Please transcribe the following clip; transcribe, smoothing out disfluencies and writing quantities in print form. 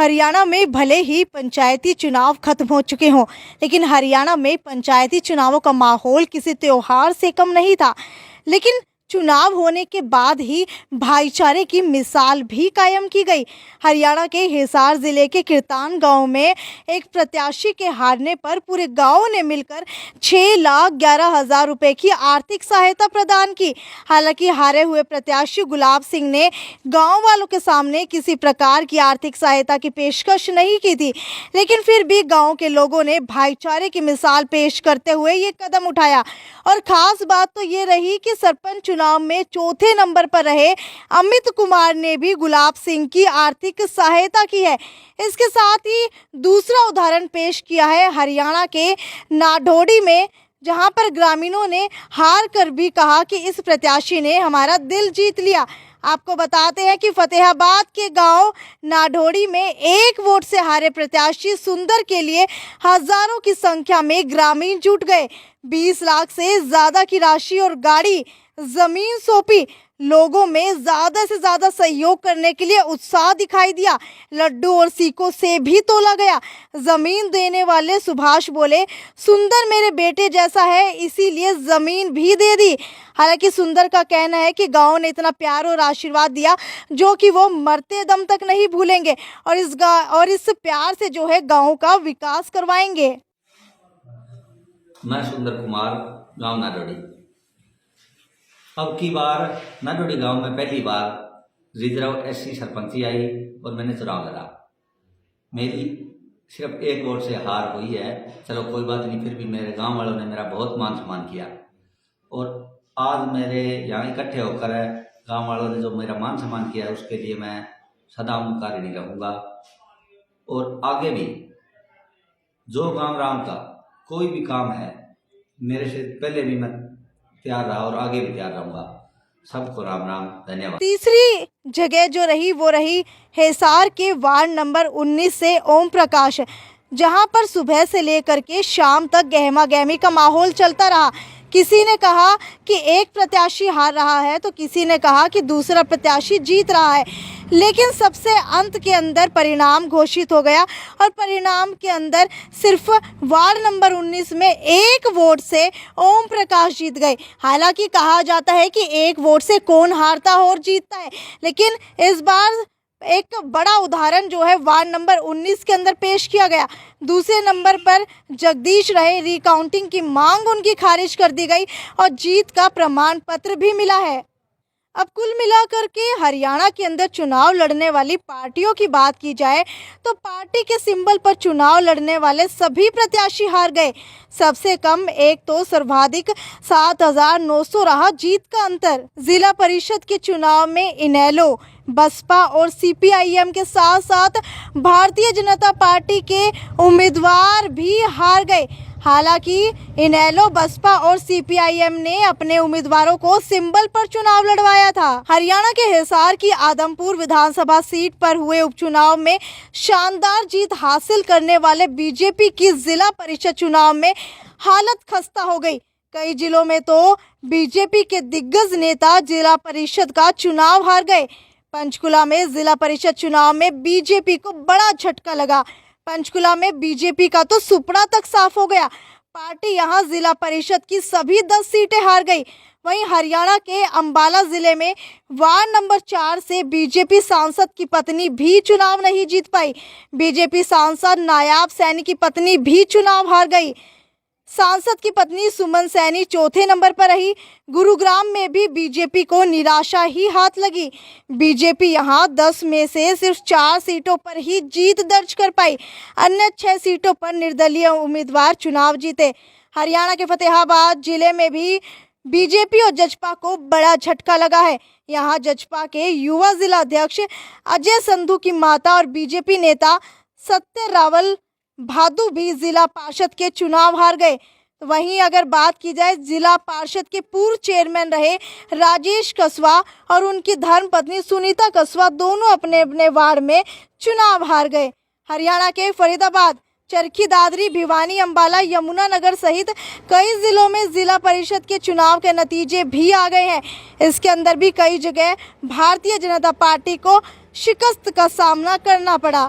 हरियाणा में भले ही पंचायती चुनाव खत्म हो चुके हों, लेकिन हरियाणा में पंचायती चुनावों का माहौल किसी त्योहार से कम नहीं था। लेकिन चुनाव होने के बाद ही भाईचारे की मिसाल भी कायम की गई। हरियाणा के हिसार जिले के किरतान गांव में एक प्रत्याशी के हारने पर पूरे गांव ने मिलकर 6,11,000 रुपए की आर्थिक सहायता प्रदान की। हालांकि हारे हुए प्रत्याशी गुलाब सिंह ने गांव वालों के सामने किसी प्रकार की आर्थिक सहायता की पेशकश नहीं की थी, लेकिन फिर भी गांव के लोगों ने भाईचारे की मिसाल पेश करते हुए ये कदम उठाया। और खास बात तो ये रही कि सरपंच चुनाव में चौथे नंबर पर रहे अमित कुमार ने भी गुलाब सिंह की आर्थिक सहायता की है। इसके साथ ही दूसरा उदाहरण पेश किया है हरियाणा के नाढोडी में, जहां पर ग्रामीणों ने हार कर भी कहा कि इस प्रत्याशी ने हमारा दिल जीत लिया। आपको बताते हैं कि फतेहाबाद के गांव नाढोडी में 1 वोट से हारे प्रत्याशी सुंदर के लिए हजारों की संख्या में ग्रामीण जुट गए। 20 लाख से ज्यादा की राशि और गाड़ी जमीन सौंपी। लोगों में ज्यादा से ज्यादा सहयोग करने के लिए उत्साह दिखाई दिया। लड्डू और सीकों से भी तोला गया। जमीन देने वाले सुभाष बोले, सुंदर मेरे बेटे जैसा है, इसीलिए जमीन भी दे दी। हालांकि सुंदर का कहना है कि गांव ने इतना प्यार और आशीर्वाद दिया जो कि वो मरते दम तक नहीं भूलेंगे और इस प्यार से जो है गांव का विकास करवाएंगे। मैं सुंदर कुमार, गांव नाडोडी। अब की बार नाडोडी गांव में पहली बार रिजर्व एससी सरपंची आई और मैंने चुनाव लड़ा। मेरी सिर्फ 1 वोट से हार हुई है। चलो कोई बात नहीं, फिर भी मेरे गांव वालों ने मेरा बहुत मान सम्मान किया और आज मेरे यहाँ इकट्ठे होकर गांव वालों ने जो मेरा मान सम्मान किया है उसके लिए मैं सदा उनका ऋणी रहूँगा। और आगे भी जो गांव राम का कोई भी काम है, मेरे से पहले भी मैं तैयार रहा और आगे भी तैयार रहूंगा। सबको राम राम, धन्यवाद। तीसरी जगह जो रही वो रही हिसार के वार्ड नंबर 19 से ओम प्रकाश, जहां पर सुबह से लेकर के शाम तक गहमा गहमी का माहौल चलता रहा। किसी ने कहा कि एक प्रत्याशी हार रहा है तो किसी ने कहा कि दूसरा प्रत्याशी जीत रहा है, लेकिन सबसे अंत के अंदर परिणाम घोषित हो गया और परिणाम के अंदर सिर्फ वार्ड नंबर 19 में 1 वोट से ओम प्रकाश जीत गए। हालांकि कहा जाता है कि 1 वोट से कौन हारता और जीतता है, लेकिन इस बार एक बड़ा उदाहरण जो है वार्ड नंबर 19 के अंदर पेश किया गया। दूसरे नंबर पर जगदीश रहे। रिकाउंटिंग की मांग उनकी खारिज कर दी गई और जीत का प्रमाण पत्र भी मिला है। अब कुल मिलाकर के हरियाणा के अंदर चुनाव लड़ने वाली पार्टियों की बात की जाए तो पार्टी के सिंबल पर चुनाव लड़ने वाले सभी प्रत्याशी हार गए। सबसे कम एक तो सर्वाधिक 7,900 रहा जीत का अंतर। जिला परिषद के चुनाव में इनेलो, बसपा और सीपीआईएम के साथ साथ भारतीय जनता पार्टी के उम्मीदवार भी हार गए। हालांकि इनेलो, बसपा और सीपीआईएम ने अपने उम्मीदवारों को सिंबल पर चुनाव लड़वाया था। हरियाणा के हिसार की आदमपुर विधानसभा सीट पर हुए उपचुनाव में शानदार जीत हासिल करने वाले बीजेपी की जिला परिषद चुनाव में हालत खस्ता हो गई। कई जिलों में तो बीजेपी के दिग्गज नेता जिला परिषद का चुनाव हार गए। पंचकुला में जिला परिषद चुनाव में बीजेपी को बड़ा झटका लगा। पंचकुला में बीजेपी का तो सुपड़ा तक साफ हो गया। पार्टी यहां जिला परिषद की सभी 10 सीटें हार गई। वहीं हरियाणा के अंबाला जिले में वार्ड नंबर 4 से बीजेपी सांसद की पत्नी भी चुनाव नहीं जीत पाई। बीजेपी सांसद नायाब सैनी की पत्नी भी चुनाव हार गई। सांसद की पत्नी सुमन सैनी चौथे नंबर पर रही। गुरुग्राम में भी बीजेपी को निराशा ही हाथ लगी। बीजेपी यहां 10 में से सिर्फ 4 सीटों पर ही जीत दर्ज कर पाई। अन्य 6 सीटों पर निर्दलीय उम्मीदवार चुनाव जीते। हरियाणा के फतेहाबाद जिले में भी बीजेपी और जजपा को बड़ा झटका लगा है। यहां जजपा के युवा जिला अध्यक्ष अजय संधू की माता और बीजेपी नेता सत्य रावल भादु भी जिला पार्षद के चुनाव हार गए। वहीं अगर बात की जाए जिला पार्षद के पूर्व चेयरमैन रहे राजेश कसवा और उनकी धर्मपत्नी सुनीता कसवा, दोनों अपने अपने वार्ड में चुनाव हार गए। हरियाणा के फरीदाबाद, चरखी दादरी, भिवानी, अंबाला, यमुनानगर सहित कई जिलों में जिला परिषद के चुनाव के नतीजे भी आ गए हैं। इसके अंदर भी कई जगह भारतीय जनता पार्टी को शिकस्त का सामना करना पड़ा।